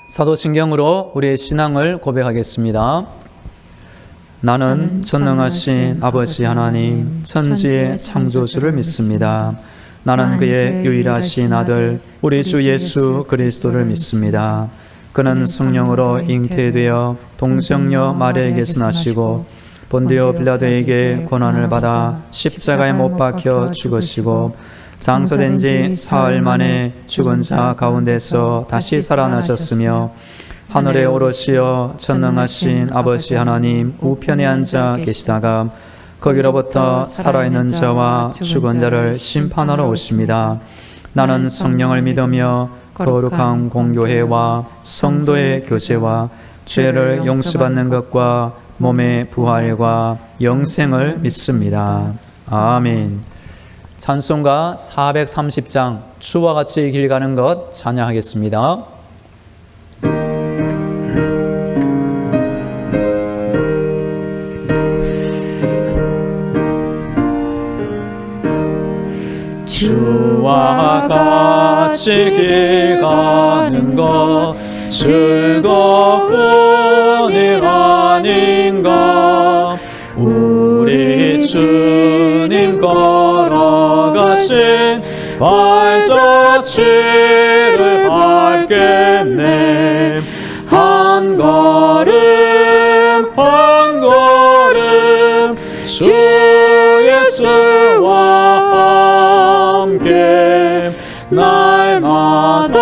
사도신경으로 우리의 신앙을 고백하겠습니다. 나는 전능하신 아버지 하나님 천지의 창조주를 믿습니다. 나는 그의 유일하신 아들 우리 주 예수 그리스도를 믿습니다. 그는 성령으로 잉태되어 동정녀 마리아에게서 나시고 본디오 빌라도에게 고난을 받아 십자가에 못 박혀 죽으시고 장사된 지 사흘 만에 죽은 자 가운데서 다시 살아나셨으며 하늘에 오르시어 전능하신 아버지 하나님 우편에 앉아 계시다가 거기로부터 살아있는 자와 죽은 자를 심판하러 오십니다. 나는 성령을 믿으며 거룩한 공교회와 성도의 교제와 죄를 용서받는 것과 몸의 부활과 영생을 믿습니다. 아멘. 찬송가 430장 주와 같이 길 가는 것 찬양하겠습니다. 주와 같이 길 가는 것 즐거운 일 아닌가. 우리 주님 걸어가신 발자취를 밟겠네. 한 걸음 한 걸음 주 예수와 함께 날마다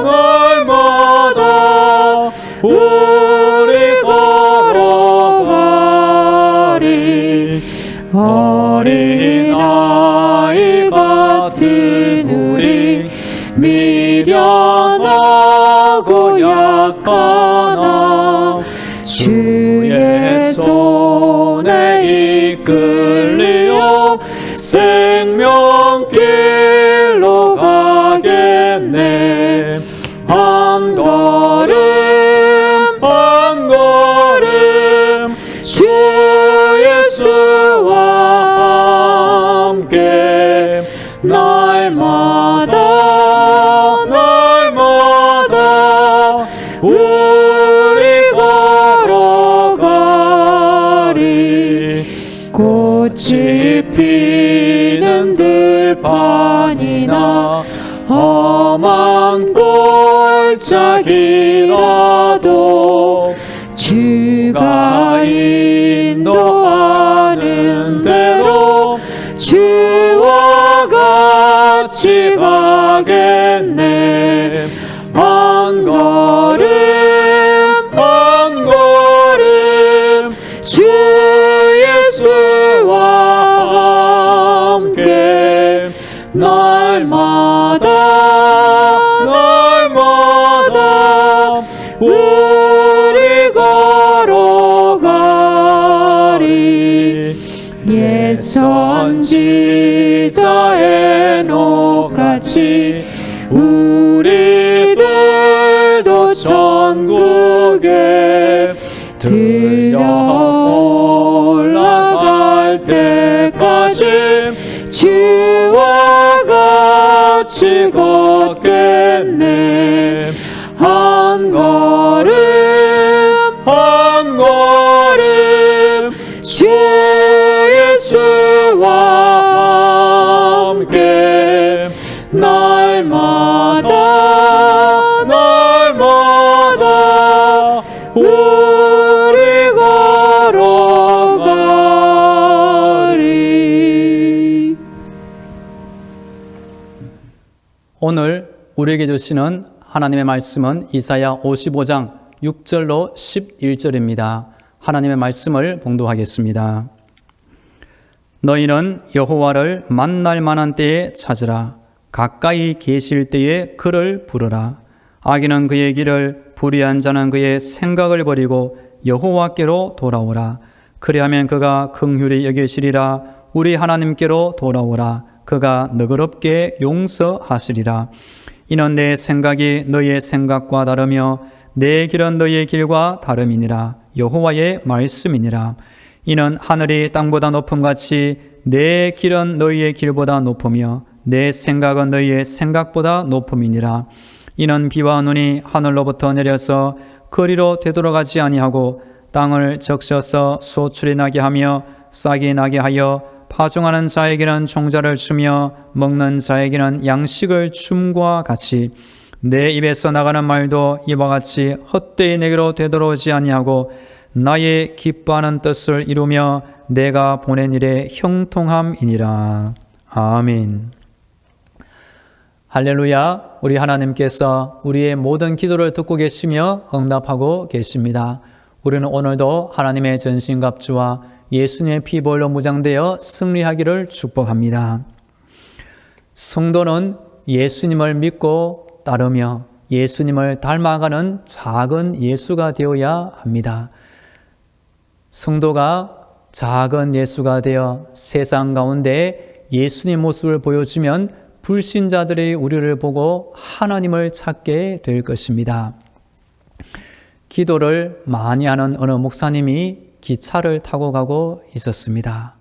날마다 우리 걸어가리. 어린아이 같은 우리 미련하고 약하나 주의 손에 이끌려 생명길로 가겠네. 한 걸음 한 걸음 주 예수와 함께 날마다 날마다 우리 걸어가리. 꽃이 피는 들판이나 험한 골짜기라도 주가 인도하는 대로 주와 같이 가겠네. 한 걸음 한 걸음 주 예수와 함께 날마다 날마다 우리 걸어가리. 옛 선지자 에녹같이 우리들도 천국에 들려 올라갈 때까지 주와 같이 걷겠네. 한 걸음 한 걸음 주 예수와 함께 날마다 날마다 우리 걸어가리. 오늘 우리에게 주시는 하나님의 말씀은 이사야 55장 6절로 11절입니다. 하나님의 말씀을 봉독하겠습니다. 너희는 여호와를 만날 만한 때에 찾으라. 가까이 계실 때에 그를 부르라. 악인은 그의 길을, 불의한 자는 그의 생각을 버리고 여호와께로 돌아오라. 그리하면 그가 긍휼히 여기시리라. 우리 하나님께로 돌아오라. 그가 너그럽게 용서하시리라. 이는 내 생각이 너희의 생각과 다르며 내 길은 너희의 길과 다름이니라. 여호와의 말씀이니라. 이는 하늘이 땅보다 높음같이 내 길은 너희의 길보다 높으며 내 생각은 너희의 생각보다 높음이니라. 이는 비와 눈이 하늘로부터 내려서 거리로 되돌아가지 아니하고 땅을 적셔서 소출이 나게 하며 싹이 나게 하여 파종하는 자에게는 종자를 주며 먹는 자에게는 양식을 줌과 같이 내 입에서 나가는 말도 이와 같이 헛되이 내게로 되돌아오지 아니하고 나의 기뻐하는 뜻을 이루며 내가 보낸 일에 형통함이니라. 아멘. 할렐루야. 우리 하나님께서 우리의 모든 기도를 듣고 계시며 응답하고 계십니다. 우리는 오늘도 하나님의 전신갑주와 예수님의 피 보혈로 무장되어 승리하기를 축복합니다. 성도는 예수님을 믿고 따르며 예수님을 닮아가는 작은 예수가 되어야 합니다. 성도가 작은 예수가 되어 세상 가운데 예수님 모습을 보여주면 불신자들이 우리를 보고 하나님을 찾게 될 것입니다. 기도를 많이 하는 어느 목사님이 기차를 타고 가고 있었습니다.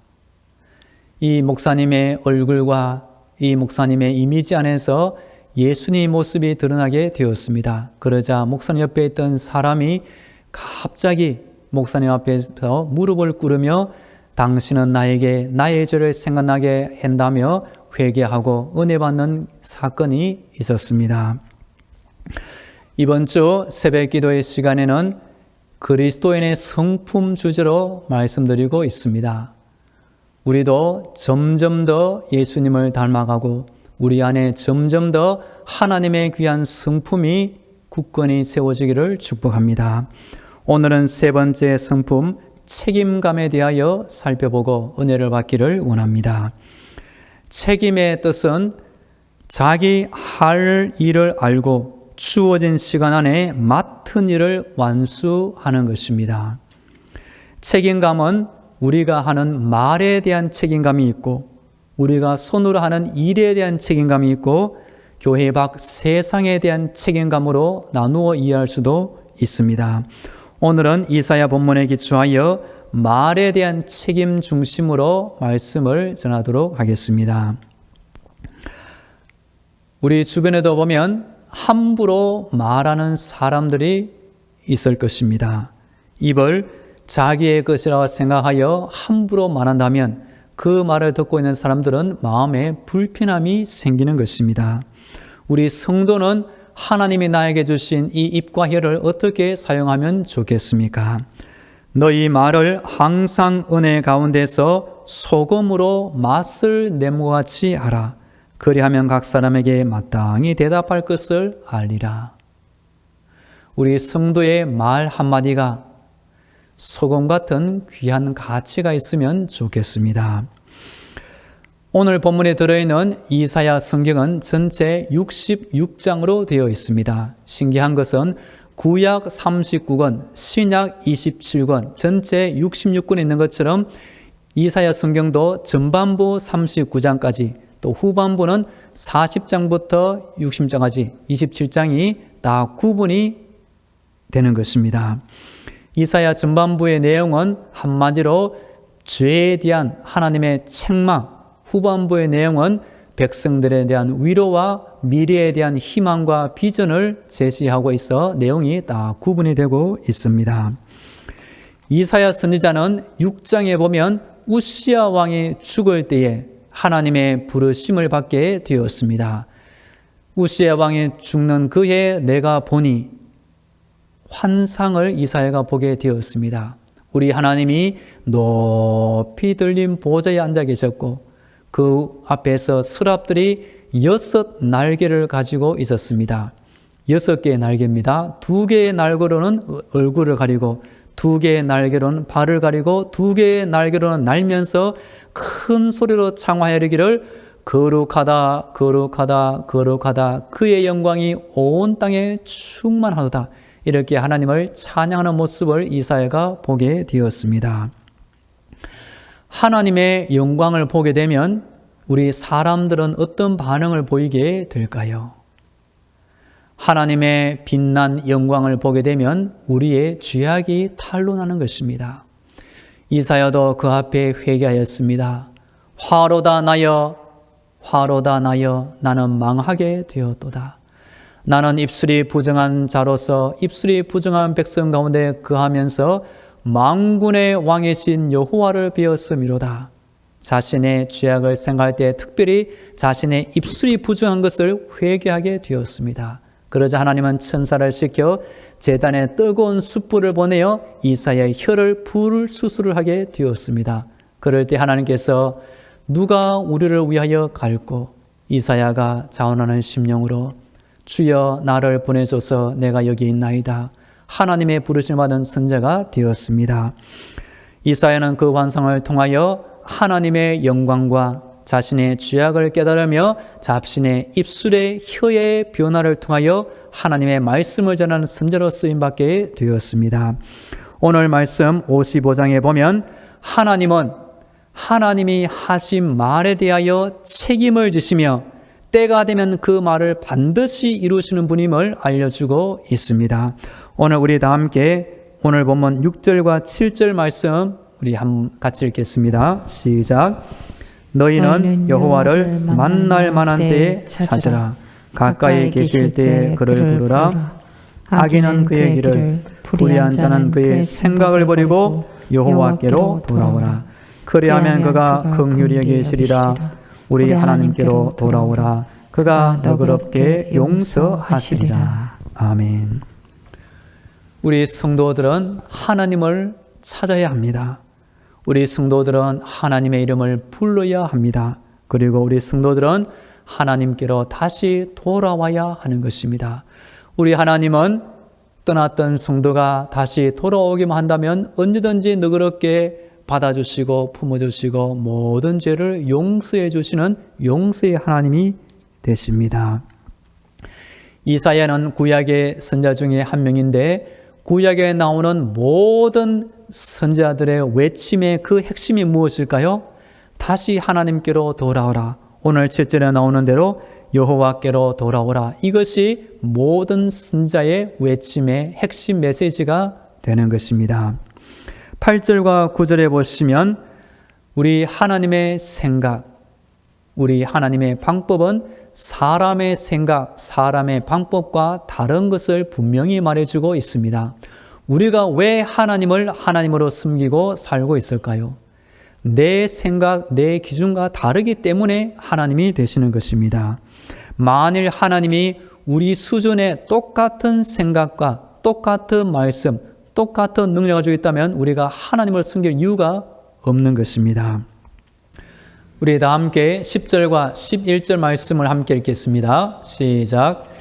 이 목사님의 얼굴과 이 목사님의 이미지 안에서 예수님 모습이 드러나게 되었습니다. 그러자 목사님 옆에 있던 사람이 갑자기 목사님 앞에서 무릎을 꿇으며 당신은 나에게 나의 죄를 생각나게 한다며 회개하고 은혜 받는 사건이 있었습니다. 이번 주 새벽 기도의 시간에는 그리스도인의 성품 주제로 말씀드리고 있습니다. 우리도 점점 더 예수님을 닮아가고 우리 안에 점점 더 하나님의 귀한 성품이 굳건히 세워지기를 축복합니다. 오늘은 세 번째 성품 책임감에 대하여 살펴보고 은혜를 받기를 원합니다. 책임의 뜻은 자기 할 일을 알고 주어진 시간 안에 맡은 일을 완수하는 것입니다. 책임감은 우리가 하는 말에 대한 책임감이 있고 우리가 손으로 하는 일에 대한 책임감이 있고 교회 밖 세상에 대한 책임감으로 나누어 이해할 수도 있습니다. 오늘은 이사야 본문에 기초하여 말에 대한 책임 중심으로 말씀을 전하도록 하겠습니다. 우리 주변에도 보면 함부로 말하는 사람들이 있을 것입니다. 입을 자기의 것이라고 생각하여 함부로 말한다면 그 말을 듣고 있는 사람들은 마음에 불편함이 생기는 것입니다. 우리 성도는 하나님이 나에게 주신 이 입과 혀를 어떻게 사용하면 좋겠습니까? 너희 말을 항상 은혜 가운데서 소금으로 맛을 내모같이 하라. 그리하면 각 사람에게 마땅히 대답할 것을 알리라. 우리 성도의 말 한마디가 소금 같은 귀한 가치가 있으면 좋겠습니다. 오늘 본문에 들어있는 이사야 성경은 전체 66장으로 되어 있습니다. 신기한 것은 구약 39권, 신약 27권, 전체 66권에 있는 것처럼 이사야 성경도 전반부 39장까지 또 후반부는 40장부터 60장까지 27장이 다 구분이 되는 것입니다. 이사야 전반부의 내용은 한마디로 죄에 대한 하나님의 책망, 후반부의 내용은 백성들에 대한 위로와 미래에 대한 희망과 비전을 제시하고 있어 내용이 다 구분이 되고 있습니다. 이사야 선지자는 6장에 보면 우시야 왕이 죽을 때에 하나님의 부르심을 받게 되었습니다. 우시야 왕이 죽는 그해 내가 보니 환상을 이사야가 보게 되었습니다. 우리 하나님이 높이 들린 보좌에 앉아 계셨고 그 앞에서 서랍들이 6 날개를 가지고 있었습니다. 6개의 날개입니다. 2개의 날개로는 얼굴을 가리고 2개의 날개로는 발을 가리고 2개의 날개로는 날면서 큰 소리로 창화하여 이르기를 거룩하다 거룩하다 거룩하다 그의 영광이 온 땅에 충만하도다. 이렇게 하나님을 찬양하는 모습을 이사야가 보게 되었습니다. 하나님의 영광을 보게 되면 우리 사람들은 어떤 반응을 보이게 될까요? 하나님의 빛난 영광을 보게 되면 우리의 죄악이 탄로나는 것입니다. 이사야도 그 앞에 회개하였습니다. 화로다 나여 나는 망하게 되었도다. 나는 입술이 부정한 자로서 입술이 부정한 백성 가운데 거하면서 만군의 왕이신 여호와를 배웠음이로다. 자신의 죄악을 생각할 때 특별히 자신의 입술이 부정한 것을 회개하게 되었습니다. 그러자 하나님은 천사를 시켜 제단에 뜨거운 숯불을 보내어 이사야의 혀를 불 수술을 하게 되었습니다. 그럴 때 하나님께서 누가 우리를 위하여 갈고? 이사야가 자원하는 심령으로 주여 나를 보내소서 내가 여기 있나이다. 하나님의 부르심을 받은 선자가 되었습니다. 이사야는 그 환상을 통하여 하나님의 영광과 자신의 죄악을 깨달으며 자신의 입술의 혀의 변화를 통하여 하나님의 말씀을 전하는 선자로 쓰임받게 되었습니다. 오늘 말씀 55장에 보면 하나님은 하나님이 하신 말에 대하여 책임을 지시며 때가 되면 그 말을 반드시 이루시는 분임을 알려주고 있습니다. 오늘 우리 다 함께 오늘 본문 6절과 7절 말씀 우리 같이 읽겠습니다. 시작. 너희는 여호와를 만날 만한 때에 찾으라. 가까이 계실 때에 그를 부르라. 악인은 그의 길을, 불의한 자는 그의 생각을 버리고 여호와께로 돌아오라. 그리하면 그가 긍휼히 여기시리라. 우리 하나님께로 돌아오라. 그가 너그럽게 용서하시리라. 아멘. 우리 성도들은 하나님을 찾아야 합니다. 우리 성도들은 하나님의 이름을 불러야 합니다. 그리고 우리 성도들은 하나님께로 다시 돌아와야 하는 것입니다. 우리 하나님은 떠났던 성도가 다시 돌아오기만 한다면 언제든지 너그럽게 받아주시고 품어주시고 모든 죄를 용서해 주시는 용서의 하나님이 되십니다. 이사야는 구약의 선자 중에 한 명인데 구약에 나오는 모든 선자들의 외침의 그 핵심이 무엇일까요? 다시 하나님께로 돌아오라. 오늘 7절에 나오는 대로 여호와께로 돌아오라. 이것이 모든 선자의 외침의 핵심 메시지가 되는 것입니다. 8절과 9절에 보시면 우리 하나님의 생각, 우리 하나님의 방법은 사람의 생각, 사람의 방법과 다른 것을 분명히 말해주고 있습니다. 우리가 왜 하나님을 하나님으로 섬기고 살고 있을까요? 내 생각, 내 기준과 다르기 때문에 하나님이 되시는 것입니다. 만일 하나님이 우리 수준의 똑같은 생각과 똑같은 말씀, 똑같은 능력을 가지고 있다면 우리가 하나님을 섬길 이유가 없는 것입니다. 우리 다 함께 10절과 11절 말씀을 함께 읽겠습니다. 시작.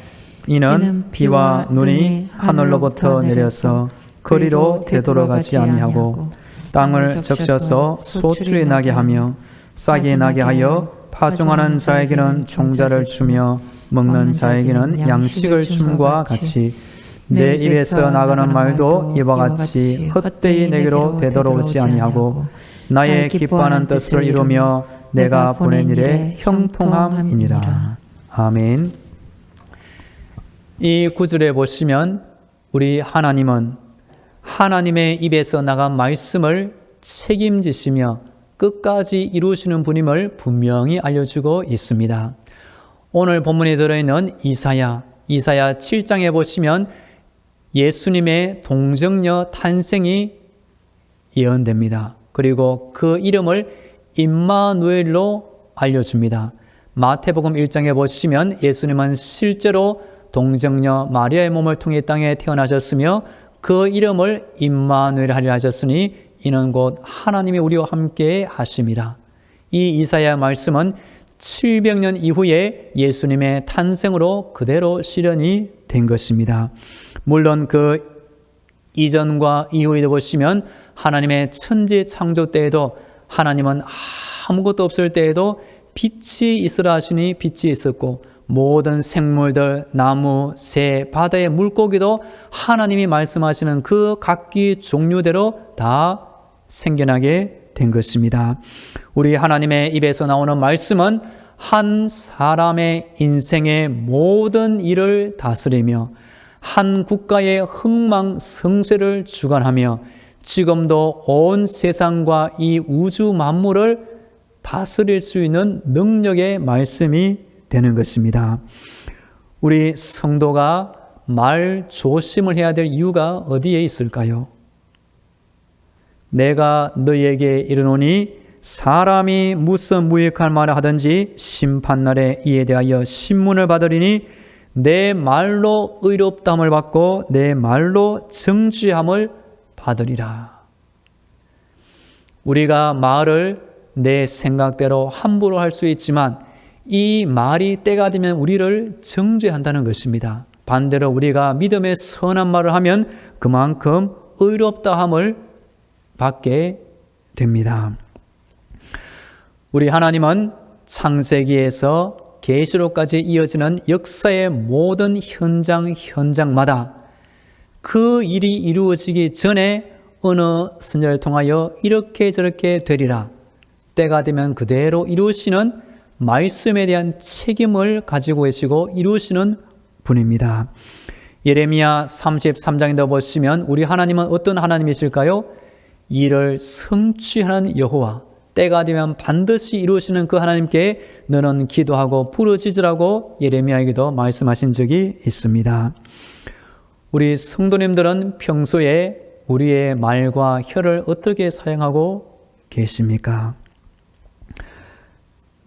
이는 비와 눈이 하늘로부터 내려서 거리로 되돌아가지 아니하고 땅을 적셔서 소출이 나게 하며 싹이 나게 하여 파종하는 자에게는 종자를 주며 먹는 자에게는 양식을 줌과 같이 내 입에서 나가는 말도 이와 같이 헛되이 내게로 되돌아오지 아니하고 나의 기뻐하는 뜻을 이루며 내가 보낸 일에 형통함이니라. 아멘. 이 구절에 보시면 우리 하나님은 하나님의 입에서 나간 말씀을 책임지시며 끝까지 이루시는 분임을 분명히 알려주고 있습니다. 오늘 본문에 들어있는 이사야 7장에 보시면 예수님의 동정녀 탄생이 예언됩니다. 그리고 그 이름을 임마누엘로 알려줍니다. 마태복음 1장에 보시면 예수님은 실제로 동정녀 마리아의 몸을 통해 땅에 태어나셨으며 그 이름을 임마누엘 하리라 하셨으니 이는 곧 하나님이 우리와 함께 하심이라. 이 이사야 말씀은 700년 이후에 예수님의 탄생으로 그대로 실현이 된 것입니다. 물론 그 이전과 이후에 보시면 하나님의 천지 창조 때에도 하나님은 아무것도 없을 때에도 빛이 있으라 하시니 빛이 있었고 모든 생물들, 나무, 새, 바다의 물고기도 하나님이 말씀하시는 그 각기 종류대로 다 생겨나게 된 것입니다. 우리 하나님의 입에서 나오는 말씀은 한 사람의 인생의 모든 일을 다스리며 한 국가의 흥망성쇠를 주관하며 지금도 온 세상과 이 우주 만물을 다스릴 수 있는 능력의 말씀이 되는 것입니다. 우리 성도가 말 조심을 해야 될 이유가 어디에 있을까요? 내가 너희에게 이르노니 사람이 무슨 무익할 말을 하든지 심판날에 이에 대하여 신문을 받으리니 내 말로 의롭다함을 받고 내 말로 정죄함을 받으리라. 우리가 말을 내 생각대로 함부로 할 수 있지만 이 말이 때가 되면 우리를 정죄한다는 것입니다. 반대로 우리가 믿음의 선한 말을 하면 그만큼 의롭다함을 받게 됩니다. 우리 하나님은 창세기에서 계시록까지 이어지는 역사의 모든 현장마다 그 일이 이루어지기 전에 어느 선지자를 통하여 이렇게 저렇게 되리라, 때가 되면 그대로 이루시는 말씀에 대한 책임을 가지고 계시고 이루시는 분입니다. 예레미야 33장에 보시면 우리 하나님은 어떤 하나님이실까요? 이를 성취하는 여호와, 때가 되면 반드시 이루시는 그 하나님께 너는 기도하고 부르짖으라고 예레미야에게도 말씀하신 적이 있습니다. 우리 성도님들은 평소에 우리의 말과 혀를 어떻게 사용하고 계십니까?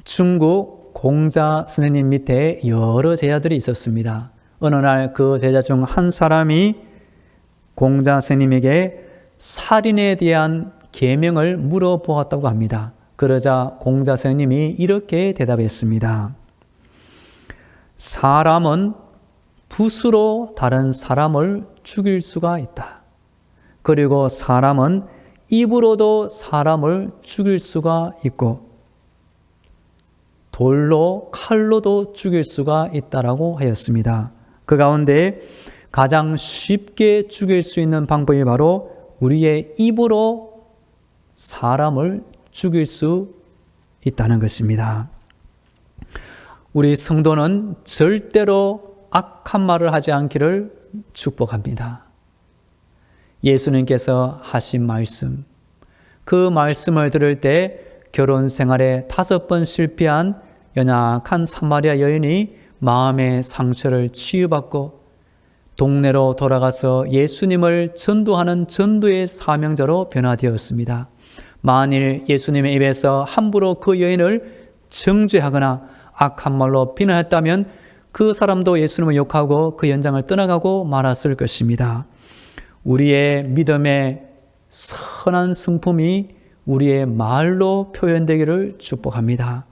중국 공자 선생님 밑에 여러 제자들이 있었습니다. 어느 날 그 제자 중 한 사람이 공자 선생님에게 살인에 대한 계명을 물어보았다고 합니다. 그러자 공자 선생님이 이렇게 대답했습니다. 사람은 붓으로 다른 사람을 죽일 수가 있다. 그리고 사람은 입으로도 사람을 죽일 수가 있고 돌로 칼로도 죽일 수가 있다라고 하였습니다. 그 가운데 가장 쉽게 죽일 수 있는 방법이 바로 우리의 입으로 사람을 죽일 수 있다는 것입니다. 우리 성도는 절대로 악한 말을 하지 않기를 축복합니다. 예수님께서 하신 말씀, 그 말씀을 들을 때 결혼 생활에 5번 실패한 연약한 사마리아 여인이 마음의 상처를 치유받고 동네로 돌아가서 예수님을 전도하는 전도의 사명자로 변화되었습니다. 만일 예수님의 입에서 함부로 그 여인을 정죄하거나 악한 말로 비난했다면 그 사람도 예수님을 욕하고 그 현장을 떠나가고 말았을 것입니다. 우리의 믿음의 선한 성품이 우리의 말로 표현되기를 축복합니다.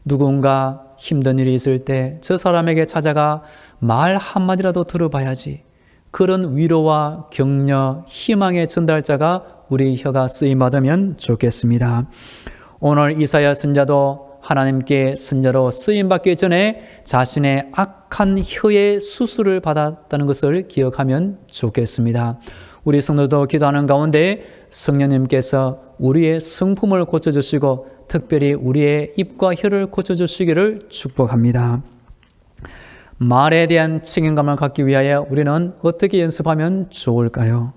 누군가 힘든 일이 있을 때 저 사람에게 찾아가 말 한마디라도 들어봐야지. 그런 위로와 격려, 희망의 전달자가 우리 혀가 쓰임받으면 좋겠습니다. 오늘 이사야 선지자도 하나님께 선지자로 쓰임받기 전에 자신의 악한 혀의 수술을 받았다는 것을 기억하면 좋겠습니다. 우리 성도도 기도하는 가운데 성령님께서 우리의 성품을 고쳐주시고 특별히 우리의 입과 혀를 고쳐주시기를 축복합니다. 말에 대한 책임감을 갖기 위하여 우리는 어떻게 연습하면 좋을까요?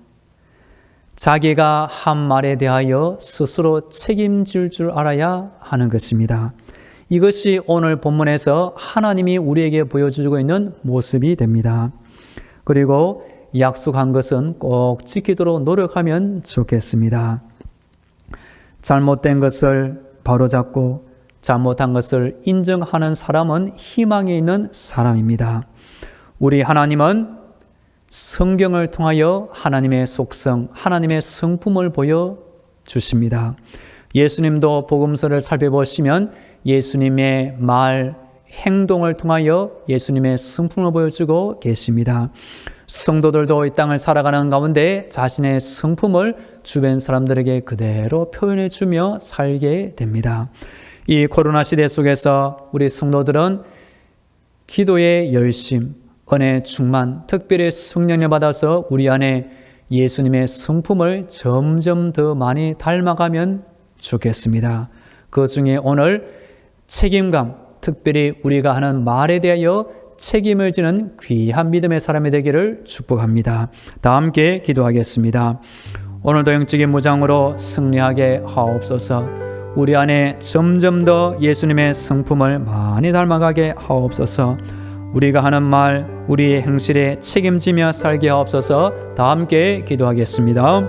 자기가 한 말에 대하여 스스로 책임질 줄 알아야 하는 것입니다. 이것이 오늘 본문에서 하나님이 우리에게 보여주고 있는 모습이 됩니다. 그리고 약속한 것은 꼭 지키도록 노력하면 좋겠습니다. 잘못된 것을 바로잡고 잘못한 것을 인정하는 사람은 희망이 있는 사람입니다. 우리 하나님은 성경을 통하여 하나님의 속성, 하나님의 성품을 보여주십니다. 예수님도 복음서를 살펴보시면 예수님의 말, 행동을 통하여 예수님의 성품을 보여주고 계십니다. 성도들도 이 땅을 살아가는 가운데 자신의 성품을 주변 사람들에게 그대로 표현해 주며 살게 됩니다. 이 코로나 시대 속에서 우리 성도들은 기도의 열심, 은혜 충만, 특별히 성령을 받아서 우리 안에 예수님의 성품을 점점 더 많이 닮아가면 좋겠습니다. 그 중에 오늘 책임감, 특별히 우리가 하는 말에 대하여 책임을 지는 귀한 믿음의 사람이 되기를 축복합니다. 다 함께 기도하겠습니다. 오늘도 영적인 무장으로 승리하게 하옵소서. 우리 안에 점점 더 예수님의 성품을 많이 닮아가게 하옵소서. 우리가 하는 말, 우리의 행실에 책임지며 살게 하옵소서. 다 함께 기도하겠습니다.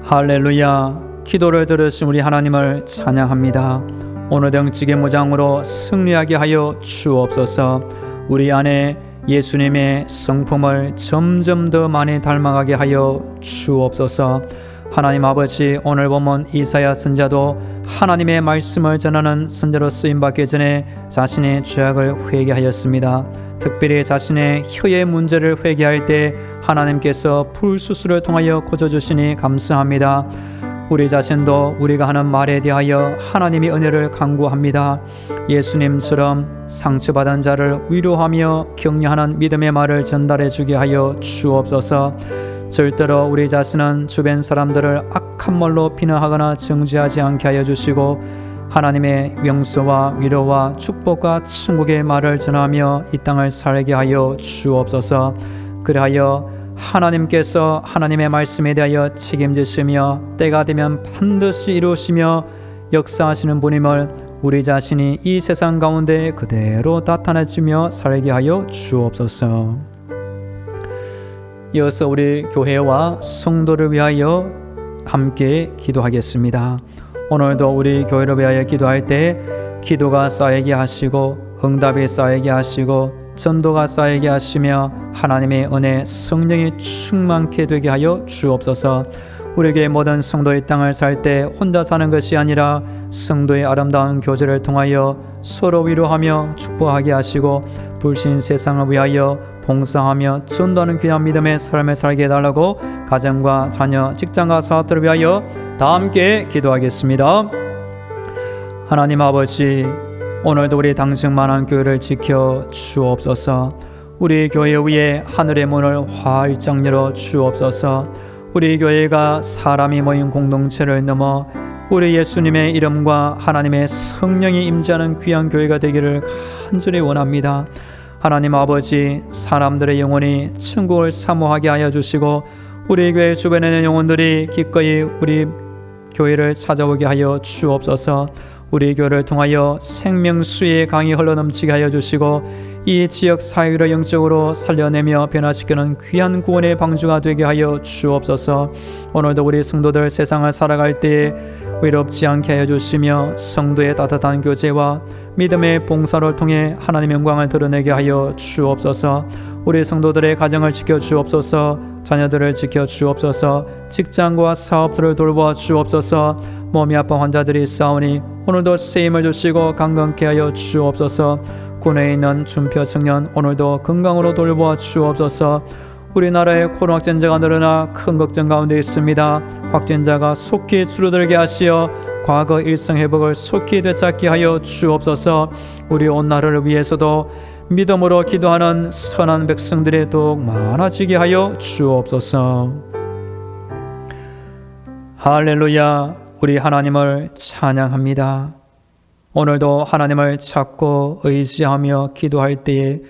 할렐루야. 기도를 들으신 우리 하나님을 찬양합니다. 오늘 등지게 무장으로 승리하게 하여 주옵소서. 우리 안에 예수님의 성품을 점점 더 많이 닮아가게 하여 주옵소서. 하나님 아버지, 오늘 보면 이사야 선지자도 하나님의 말씀을 전하는 선지자로 쓰임받기 전에 자신의 죄악을 회개하였습니다. 특별히 자신의 혀의 문제를 회개할 때 하나님께서 불수술을 통하여 고쳐주시니 감사합니다. 우리 자신도 우리가 하는 말에 대하여 하나님의 은혜를 간구합니다. 예수님처럼 상처받은 자를 위로하며 격려하는 믿음의 말을 전달해 주게 하여 주옵소서. 절대로 우리 자신은 주변 사람들을 악한 말로 비난하거나 정죄하지 않게 하여 주시고 하나님의 명수와 위로와 축복과 천국의 말을 전하며 이 땅을 살게 하여 주옵소서. 그리하여 하나님께서 하나님의 말씀에 대하여 책임지시며 때가 되면 반드시 이루시며 역사하시는 분임을 우리 자신이 이 세상 가운데 그대로 나타내주며 살게 하여 주옵소서. 이어서 우리 교회와 성도를 위하여 함께 기도하겠습니다. 오늘도 우리 교회를 위하여 기도할 때 기도가 쌓이게 하시고 응답이 쌓이게 하시고 전도가 쌓이게 하시며 하나님의 은혜 성령이 충만케 되게 하여 주옵소서. 우리 교회 모든 성도의 땅을 살 때 혼자 사는 것이 아니라 성도의 아름다운 교제를 통하여 서로 위로하며 축복하게 하시고 불신 세상을 위하여 봉사하며 전도하는 귀한 믿음의 삶을 살게 해달라고 가정과 자녀, 직장과 사업들을 위하여 다 함께 기도하겠습니다. 하나님 아버지, 오늘도 우리 당승만한 교회를 지켜 주옵소서. 우리 교회 위에 하늘의 문을 활짝 열어 주옵소서. 우리 교회가 사람이 모인 공동체를 넘어 우리 예수님의 이름과 하나님의 성령이 임재하는 귀한 교회가 되기를 간절히 원합니다. 하나님 아버지, 사람들의 영혼이 천국을 사모하게 하여 주시고 우리 교회 주변에 있는 영혼들이 기꺼이 우리 교회를 찾아오게 하여 주옵소서. 우리 교회를 통하여 생명수의 강이 흘러넘치게 하여 주시고 이 지역 사회를 영적으로 살려내며 변화시키는 귀한 구원의 방주가 되게 하여 주옵소서. 오늘도 우리 성도들 세상을 살아갈 때에 외롭지 않게 하여 주시며 성도의 따뜻한 교제와 믿음의 봉사를 통해 하나님의 영광을 드러내게 하여 주옵소서. 우리 성도들의 가정을 지켜 주옵소서. 자녀들을 지켜 주옵소서. 직장과 사업들을 돌보아 주옵소서. 몸이 아픈 환자들이 있사오니 오늘도 쓰임을 주시고 강건케 하여 주옵소서. 군에 있는 준표 청년 오늘도 건강으로 돌보아 주옵소서. 우리나라의 코로나 확진자가 늘어나 큰 걱정 가운데 있습니다. 확진자가 속히 줄어들게 하시어 과거 일상회복을 속히 되찾게 하여 주옵소서. 우리 온 나라를 위해서도 믿음으로 기도하는 선한 백성들이 더욱 많아지게 하여 주옵소서. 할렐루야. 우리 하나님을 찬양합니다. 오늘도 하나님을 찾고 의지하며 기도할 때에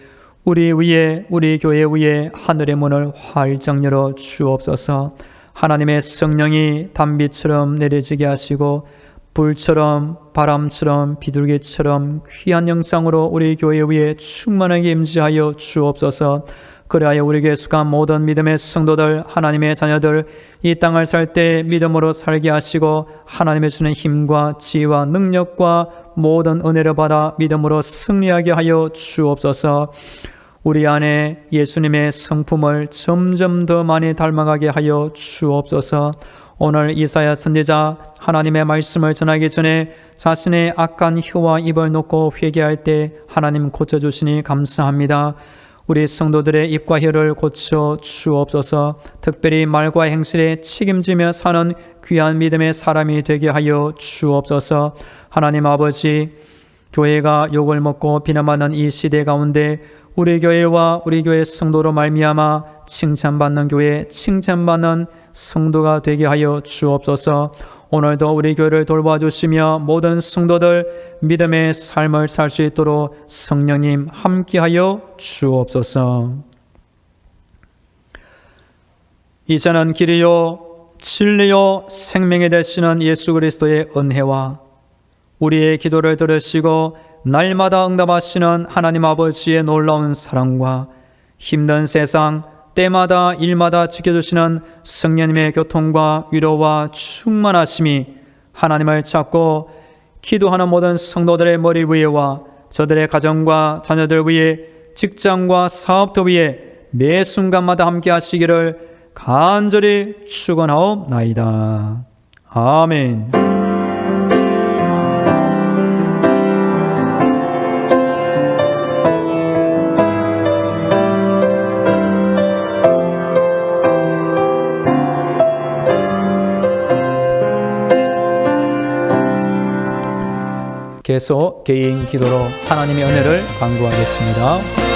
우리 위에, 우리 교회 위에 하늘의 문을 활짝 열어 주옵소서. 하나님의 성령이 단비처럼 내려지게 하시고 불처럼 바람처럼 비둘기처럼 귀한 영상으로 우리 교회 위에 충만하게 임재하여 주옵소서. 그리하여 우리에게 속한 모든 믿음의 성도들, 하나님의 자녀들 이 땅을 살 때 믿음으로 살게 하시고 하나님의 주는 힘과 지혜와 능력과 모든 은혜를 받아 믿음으로 승리하게 하여 주옵소서. 우리 안에 예수님의 성품을 점점 더 많이 닮아가게 하여 주옵소서. 오늘 이사야 선지자 하나님의 말씀을 전하기 전에 자신의 악한 혀와 입을 놓고 회개할 때 하나님 고쳐주시니 감사합니다. 우리 성도들의 입과 혀를 고쳐 주옵소서. 특별히 말과 행실에 책임지며 사는 귀한 믿음의 사람이 되게 하여 주옵소서. 하나님 아버지, 교회가 욕을 먹고 비난받는 이 시대 가운데 우리 교회와 우리 교회 성도로 말미암아 칭찬받는 교회, 칭찬받는 성도가 되게 하여 주옵소서. 오늘도 우리 교회를 돌봐주시며 모든 성도들 믿음의 삶을 살 수 있도록 성령님 함께하여 주옵소서. 이제는 길이요 진리요 생명이 되시는 예수 그리스도의 은혜와 우리의 기도를 들으시고 날마다 응답하시는 하나님 아버지의 놀라운 사랑과 힘든 세상 때마다 일마다 지켜주시는 성령님의 교통과 위로와 충만하심이 하나님을 찾고 기도하는 모든 성도들의 머리 위에와 저들의 가정과 자녀들 위에 직장과 사업터 위에 매 순간마다 함께 하시기를 간절히 축원하옵나이다. 아멘. 계속 개인 기도로 하나님의 은혜를 간구하겠습니다.